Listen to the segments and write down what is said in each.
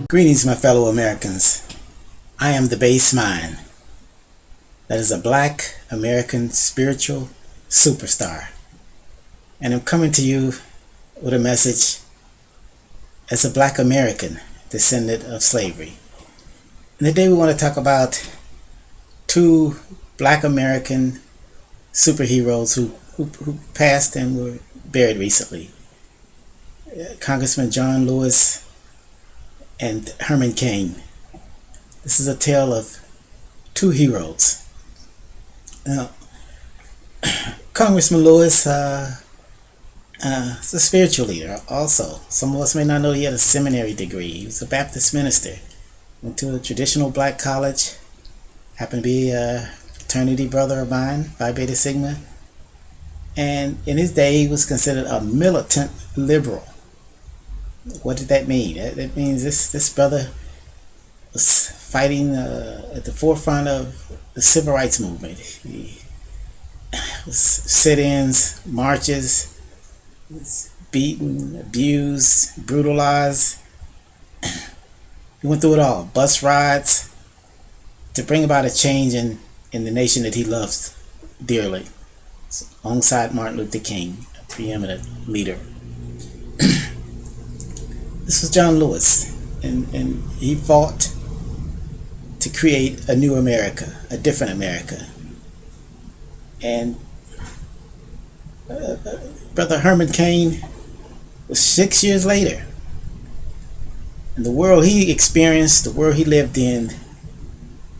Greetings, my fellow Americans. I am the Bass Mind. That is a Black American spiritual superstar. And I'm coming to you with a message as a Black American descendant of slavery. And today we want to talk about two Black American superheroes who passed and were buried recently. Congressman John Lewis and Herman Cain. This is a tale of two heroes. Now, Congressman Lewis is a spiritual leader also. Some of us may not know he had a seminary degree. He was a Baptist minister. Went to a traditional black college. Happened to be a fraternity brother of mine, Phi Beta Sigma. And in his day, he was considered a militant liberal. What did that mean? That means this brother was fighting at the forefront of the civil rights movement. He was sit-ins, marches, was beaten, abused, brutalized. He went through it all. Bus rides to bring about a change in the nation that he loves dearly, alongside Martin Luther King, a preeminent leader. This was John Lewis, and he fought to create a new America, a different America. And Brother Herman Cain was 6 years later. And the world he experienced, the world he lived in,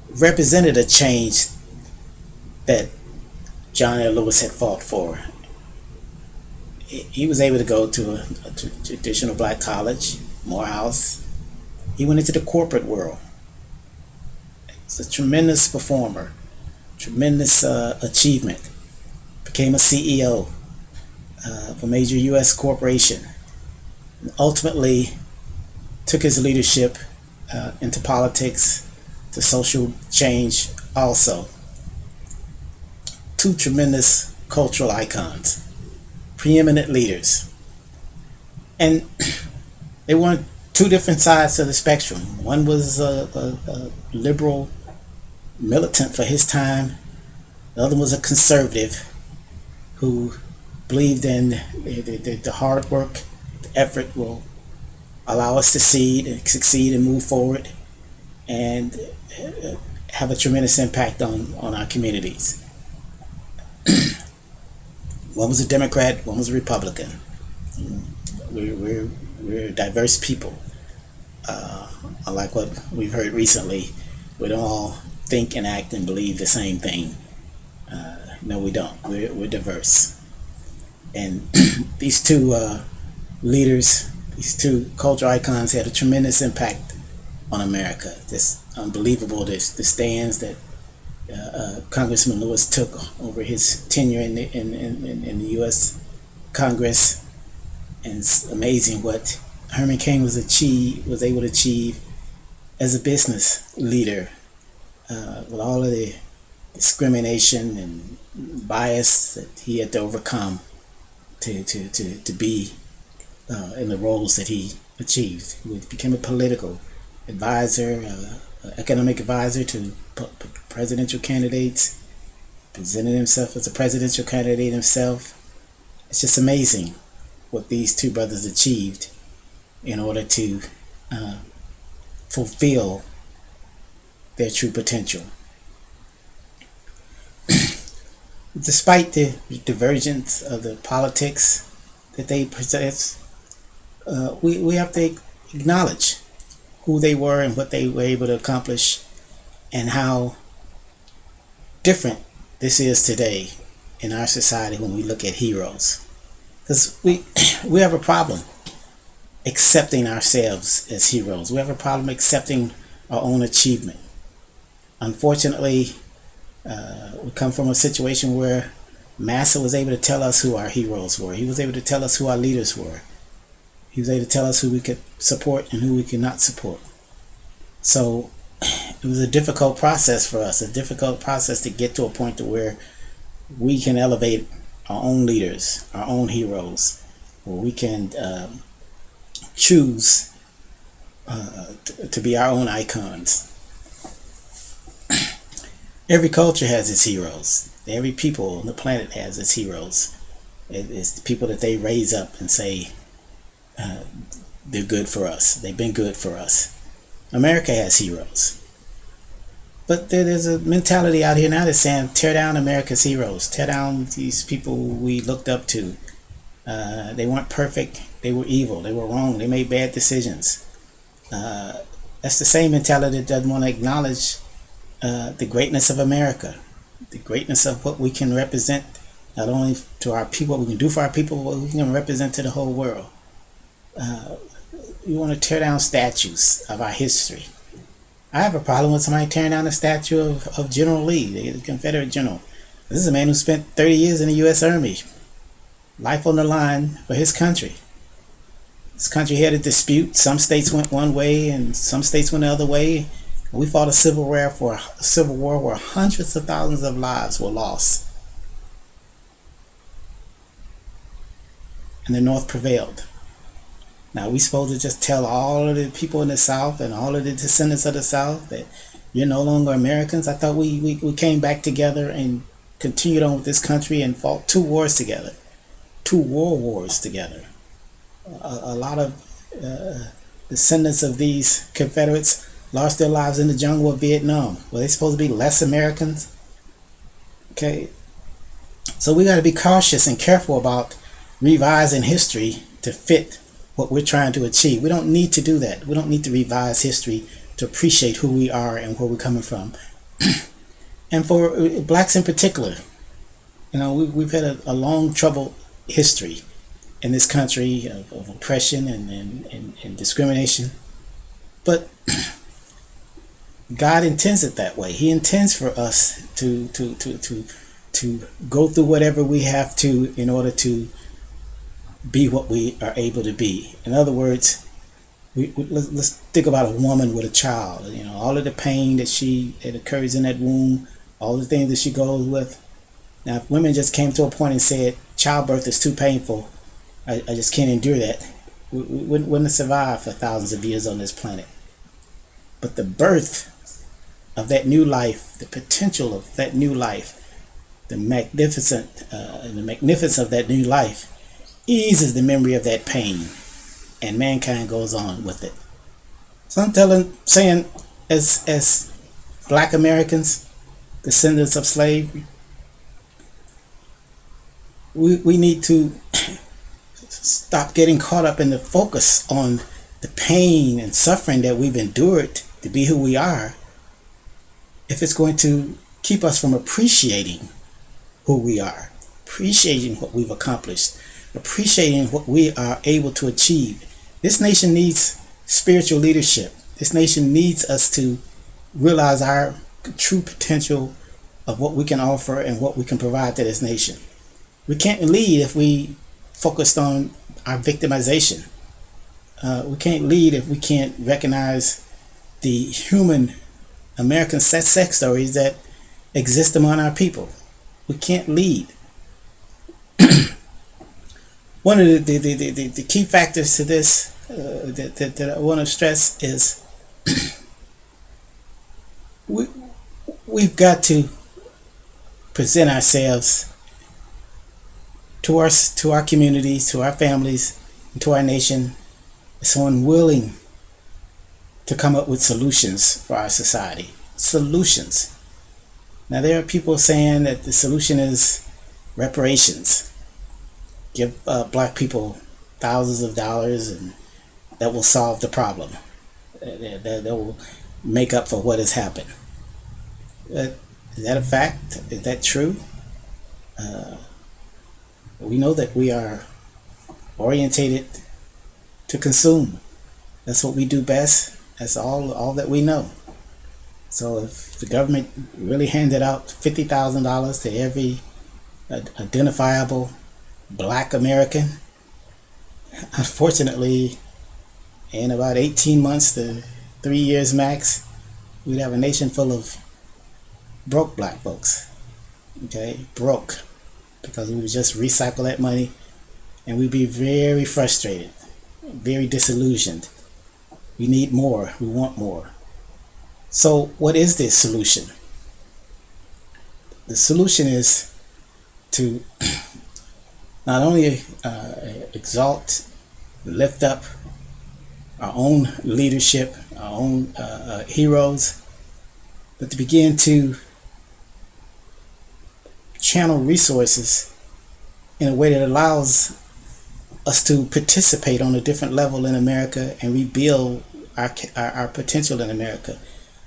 represented a change that John L. Lewis had fought for. He was able to go to a traditional black college, Morehouse. He went into the corporate world. He's a tremendous performer, tremendous achievement. Became a CEO of a major U.S. corporation. And ultimately took his leadership into politics, to social change also. Two tremendous cultural icons. Preeminent leaders, and they were on two different sides of the spectrum. One was a liberal militant for his time. The other was a conservative who believed in the hard work, the effort will allow us to succeed and move forward and have a tremendous impact on our communities. One was a Democrat, one was a Republican. We're diverse people. Unlike what we've heard recently, we don't all think and act and believe the same thing. No, we don't. We're diverse. And these two leaders, these two cultural icons had a tremendous impact on America. Just unbelievable, the stands that Congressman Lewis took over his tenure in the U.S. Congress, and it's amazing what Herman Cain was able to achieve as a business leader, with all of the discrimination and bias that he had to overcome to be in the roles that he achieved. He became a political advisor, economic advisor to presidential candidates, presented himself as a presidential candidate himself. It's just amazing what these two brothers achieved in order to fulfill their true potential. Despite the divergence of the politics that they present, we have to acknowledge who they were and what they were able to accomplish, and how different this is today in our society when we look at heroes. Because we have a problem accepting ourselves as heroes. We have a problem accepting our own achievement. Unfortunately, we come from a situation where Massa was able to tell us who our heroes were. He was able to tell us who our leaders were. He was able to tell us who we could support and who we could not support. So it was a difficult process for us, a difficult process to get to a point to where we can elevate our own leaders, our own heroes, where we can choose to be our own icons. Every culture has its heroes. Every people on the planet has its heroes. It's the people that they raise up and say they're good for us. They've been good for us. America has heroes. But there's a mentality out here now that's saying tear down America's heroes. Tear down these people we looked up to. They weren't perfect. They were evil. They were wrong. They made bad decisions. That's the same mentality that doesn't want to acknowledge the greatness of America, the greatness of what we can represent, not only to our people, what we can do for our people, but what we can represent to the whole world. We want to tear down statues of our history. I have a problem with somebody tearing down a statue of General Lee, the Confederate general. This is a man who spent 30 years in the U.S. Army, life on the line for his country. This country had a dispute. Some states went one way and some states went the other way. We fought a civil war where hundreds of thousands of lives were lost. And the North prevailed. Now, we supposed to just tell all of the people in the South and all of the descendants of the South that you're no longer Americans? I thought we came back together and continued on with this country and fought 2 wars together. 2 world wars together. A lot of descendants of these Confederates lost their lives in the jungle of Vietnam. Were they supposed to be less Americans? Okay. So we got to be cautious and careful about revising history to fit what we're trying to achieve. We don't need to do that. We don't need to revise history to appreciate who we are and where we're coming from. And for blacks in particular, we've had a long troubled history in this country of oppression and discrimination. But God intends it that way. He intends for us to go through whatever we have to in order to be what we are able to be. In other words, let's think about a woman with a child. All of the pain that occurs in that womb, all the things that she goes with. Now, if women just came to a point and said, childbirth is too painful, I just can't endure that, we wouldn't have survived for thousands of years on this planet. But the birth of that new life, the potential of that new life, the magnificence of that new life eases the memory of that pain, and mankind goes on with it. So I'm saying, as Black Americans, descendants of slavery, we need to stop getting caught up in the focus on the pain and suffering that we've endured to be who we are, if it's going to keep us from appreciating who we are, appreciating what we've accomplished, appreciating what we are able to achieve. This nation needs spiritual leadership. This nation needs us to realize our true potential of what we can offer and what we can provide to this nation. We can't lead if we focused on our victimization. We can't lead if we can't recognize the human American sex stories that exist among our people. We can't lead. One of the key factors to this that I want to stress is we've got to present ourselves to our communities, to our families, and to our nation as someone willing to come up with solutions for our society. Solutions. Now, there are people saying that the solution is reparations. Give black people thousands of dollars and that will solve the problem. That will make up for what has happened. Is that a fact? Is that true? We know that we are orientated to consume. That's what we do best. That's all that we know. So if the government really handed out $50,000 to every identifiable Black American, unfortunately, in about 18 months to 3 years max, we'd have a nation full of broke black folks. Okay, broke, because we would just recycle that money, and we'd be very frustrated, very disillusioned. We need more. We want more. So, what is the solution? The solution is to not only exalt, lift up our own leadership, our own heroes, but to begin to channel resources in a way that allows us to participate on a different level in America and rebuild our potential in America.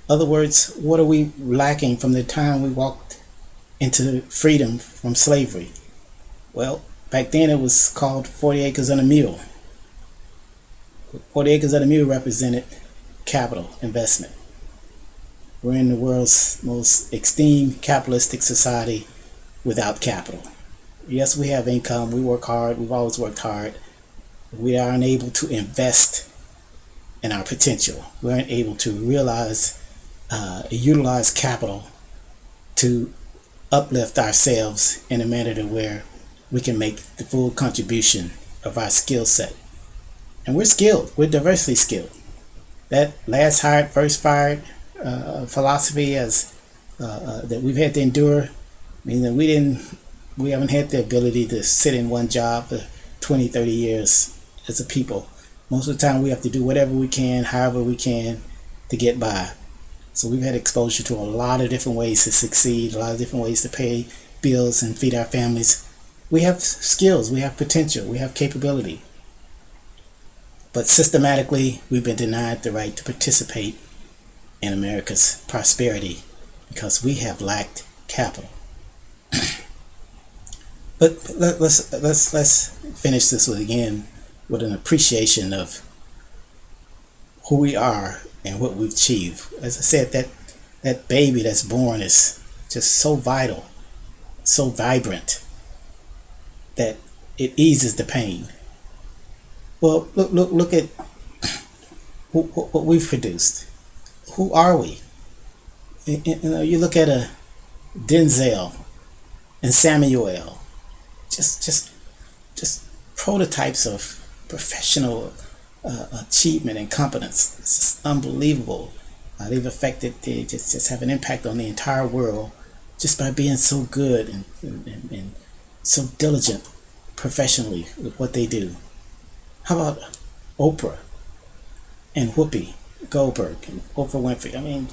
In other words, what are we lacking from the time we walked into freedom from slavery? Well, back then it was called 40 acres and a mule. 40 acres and a mule represented capital investment. We're in the world's most extreme capitalistic society without capital. Yes, we have income. We work hard. We've always worked hard. We are unable to invest in our potential. We aren't able to utilize capital to uplift ourselves in a manner to where we can make the full contribution of our skill set. And we're skilled. We're diversely skilled. That last hired, first fired philosophy that we've had to endure means that we haven't had the ability to sit in one job for 20, 30 years as a people. Most of the time we have to do whatever we can, however we can, to get by. So we've had exposure to a lot of different ways to succeed, a lot of different ways to pay bills and feed our families. We have skills, we have potential, we have capability. But systematically, we've been denied the right to participate in America's prosperity because we have lacked capital. But let's finish this with an appreciation of who we are and what we've achieved. As I said, that baby that's born is just so vital, so vibrant, that it eases the pain. Well, look at what we've produced. Who are we? You look at a Denzel and Samuel, just prototypes of professional achievement and competence. It's just unbelievable. They just have an impact on the entire world just by being so good and so diligent professionally with what they do. How about Oprah and Whoopi Goldberg and Oprah Winfrey? I mean,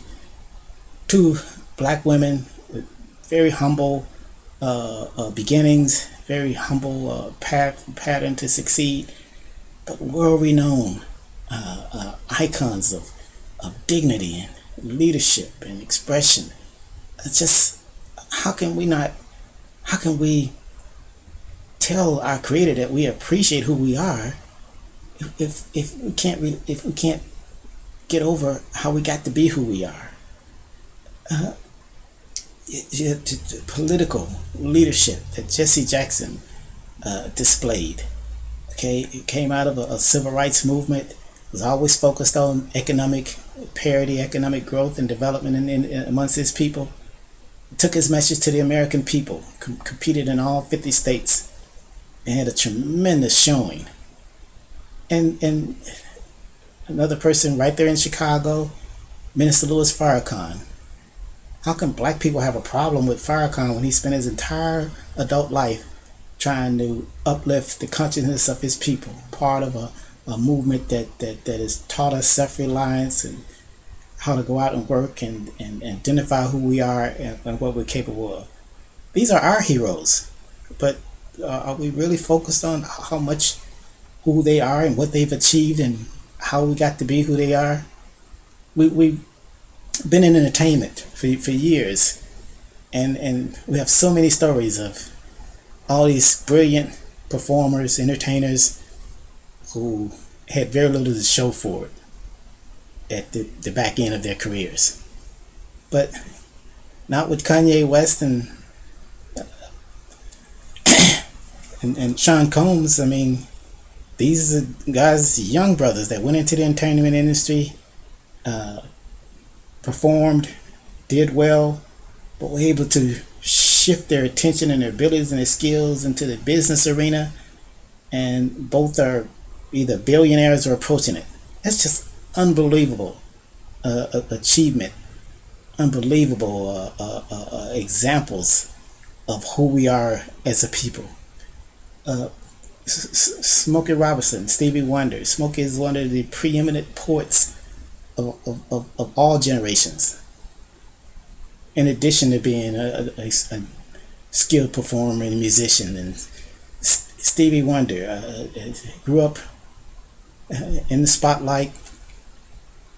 two black women with very humble beginnings, very humble pattern to succeed, but world-renowned icons of dignity and leadership and expression. It's just, how can we tell our Creator that we appreciate who we are if we can't get over how we got to be who we are? Political leadership that Jesse Jackson displayed. Okay, it came out of a civil rights movement. Was always focused on economic parity, economic growth and development in amongst his people. It took his message to the American people. Competed in all 50 states and had a tremendous showing. And another person right there in Chicago, Minister Louis Farrakhan. How can black people have a problem with Farrakhan when he spent his entire adult life trying to uplift the consciousness of his people, part of a movement that has taught us self-reliance and how to go out and work and identify who we are and what we're capable of. These are our heroes, but are we really focused on how much who they are and what they've achieved and how we got to be who they are? We've been in entertainment for years, and we have so many stories of all these brilliant performers, entertainers who had very little to show for it at the back end of their careers. But not with Kanye West and Sean Combs. I mean, these are guys, young brothers that went into the entertainment industry, performed, did well, but were able to shift their attention and their abilities and their skills into the business arena, and both are either billionaires or approaching it. That's just unbelievable achievement, unbelievable examples of who we are as a people. Smokey Robinson, Stevie Wonder. Smokey is one of the preeminent poets of all generations. In addition to being a skilled performer and musician, and Stevie Wonder grew up in the spotlight,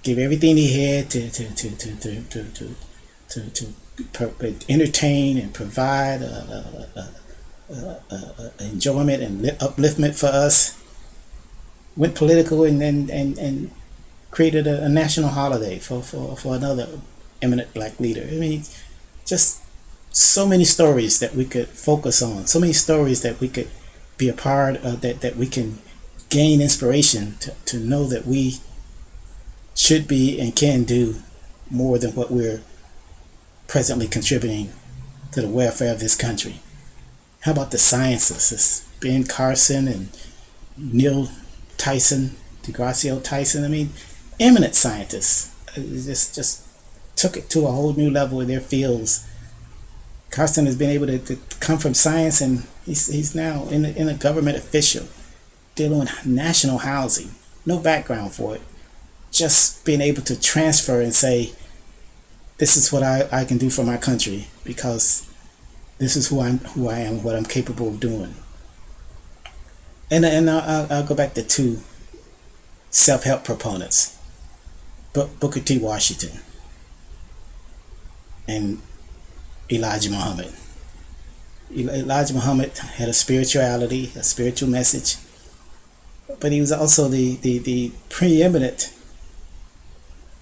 gave everything he had to entertain and provide enjoyment and upliftment for us. Went political and created a national holiday for another eminent black leader. I mean, just so many stories that we could focus on, so many stories that we could be a part of, that we can gain inspiration to know that we should be and can do more than what we're presently contributing to the welfare of this country. How about the sciences? It's Ben Carson and Neil Tyson, DeGracio Tyson. I mean, eminent scientists. Just took it to a whole new level in their fields. Carson has been able to come from science, and he's now in a government official dealing with national housing. No background for it. Just being able to transfer and say, this is what I can do for my country, because this is who I am, what I'm capable of doing. And I'll go back to two self-help proponents, Booker T. Washington and Elijah Muhammad. Elijah Muhammad had a spirituality, a spiritual message, but he was also the preeminent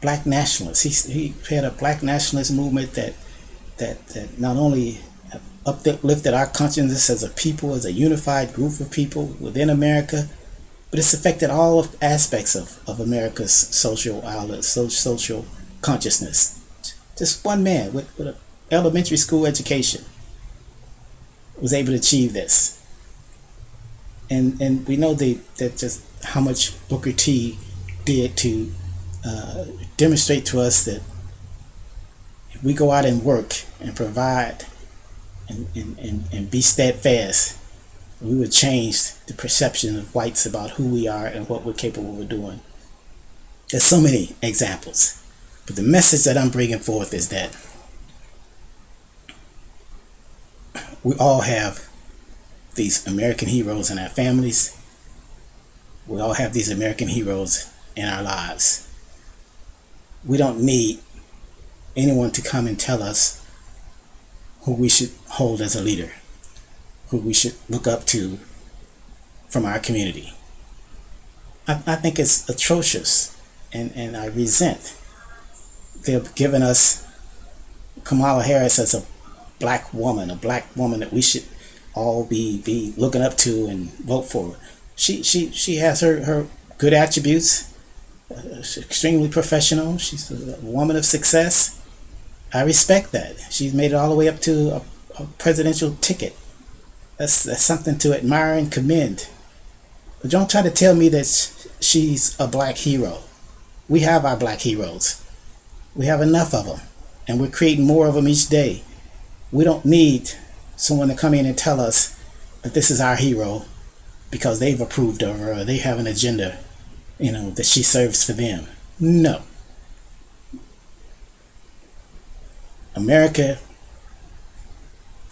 black nationalist. He had a black nationalist movement that not only uplifted our consciousness as a people, as a unified group of people within America, but it's affected all aspects of America's social outlet, social consciousness. Just one man with an elementary school education was able to achieve this. And we know that just how much Booker T did to demonstrate to us that if we go out and work and provide and be steadfast, we would change the perception of whites about who we are and what we're capable of doing. There's so many examples, but the message that I'm bringing forth is that we all have these American heroes in our families. We all have these American heroes in our lives. We don't need anyone to come and tell us who we should hold as a leader, who we should look up to from our community. I think it's atrocious, and I resent they've given us Kamala Harris as a black woman that we should all be looking up to and vote for. She has her good attributes. She's extremely professional. She's a woman of success. I respect that. She's made it all the way up to a presidential ticket. That's something to admire and commend. But don't try to tell me that she's a black hero. We have our black heroes. We have enough of them, and we're creating more of them each day. We don't need someone to come in and tell us that this is our hero because they've approved of her or they have an agenda, that she serves for them. No. America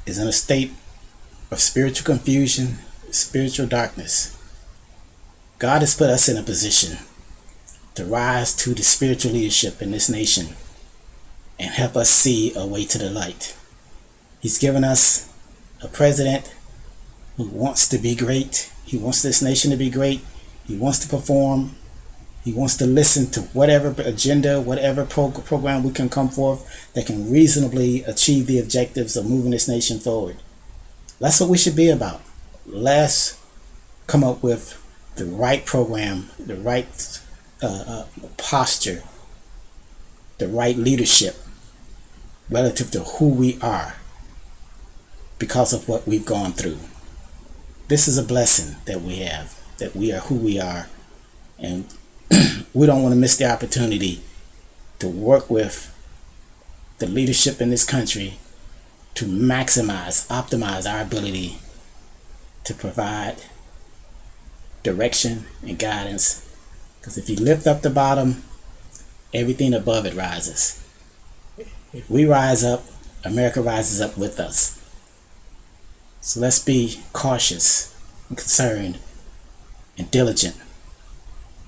is in a state of spiritual confusion, spiritual darkness. God has put us in a position to rise to the spiritual leadership in this nation and help us see a way to the light. He's given us a president who wants to be great. He wants this nation to be great. He wants to perform. He wants to listen to whatever agenda, whatever program we can come forth that can reasonably achieve the objectives of moving this nation forward. That's what we should be about. Let's come up with the right program, the right posture, the right leadership relative to who we are because of what we've gone through. This is a blessing that we have, that we are who we are, and we don't want to miss the opportunity to work with the leadership in this country to optimize our ability to provide direction and guidance. Because if you lift up the bottom, everything above it rises. If we rise up, America rises up with us. So let's be cautious and concerned and diligent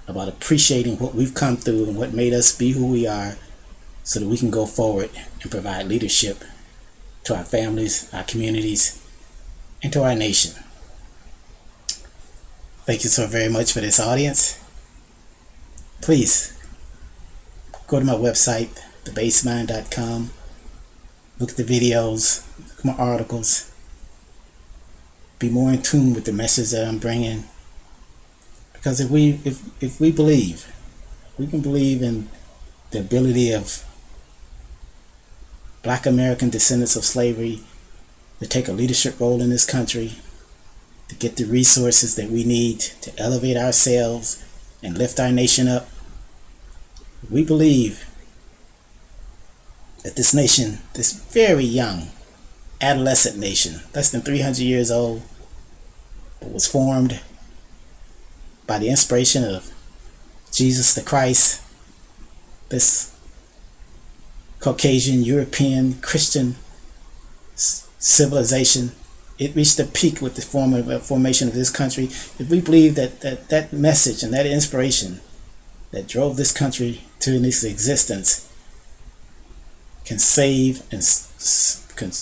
about appreciating what we've come through and what made us be who we are, so that we can go forward and provide leadership to our families, our communities, and to our nation. Thank you so very much for this audience. Please go to my website, thebasemind.com. Look at the videos, look at my articles. Be more in tune with the message that I'm bringing. Because if we believe, we can believe in the ability of Black American descendants of slavery to take a leadership role in this country, to get the resources that we need to elevate ourselves and lift our nation up. We believe that this nation, this very young, adolescent nation, less than 300 years old, but was formed by the inspiration of Jesus the Christ, this Caucasian, European, Christian civilization. It reached a peak with the formation of this country. If we believe that message and that inspiration that drove this country to its existence can save and can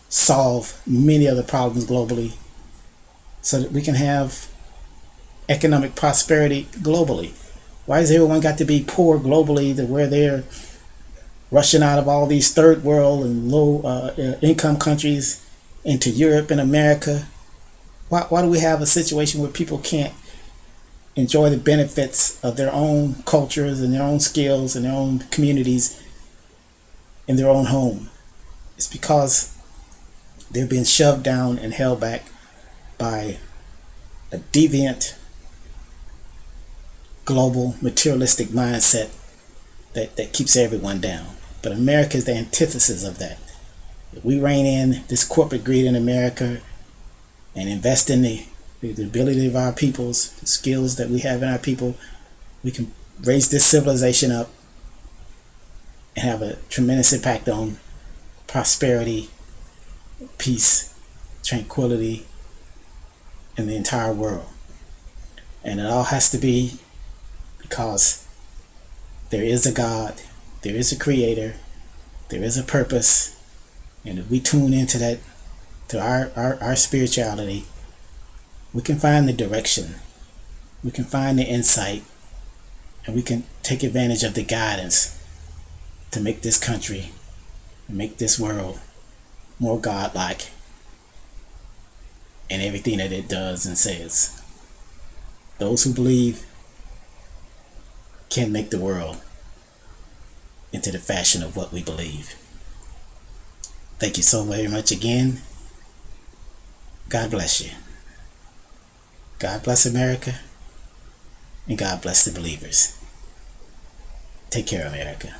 solve many other problems globally, so that we can have economic prosperity globally. Why has everyone got to be poor globally, to where they're rushing out of all these third world and low income countries into Europe and America? Why do we have a situation where people can't enjoy the benefits of their own cultures and their own skills and their own communities in their own home? It's because they're being shoved down and held back by a deviant global materialistic mindset that keeps everyone down. But America is the antithesis of that. If we rein in this corporate greed in America and invest in the ability of our peoples, the skills that we have in our people, we can raise this civilization up and have a tremendous impact on prosperity, peace, tranquility in the entire world. And it all has to be because there is a God, there is a creator, there is a purpose. And if we tune into that, to our spirituality, we can find the direction, we can find the insight, and we can take advantage of the guidance to make this country, make this world more godlike in everything that it does and says. Those who believe can make the world into the fashion of what we believe. Thank you so very much again. God bless you. God bless America, and God bless the believers. Take care, America.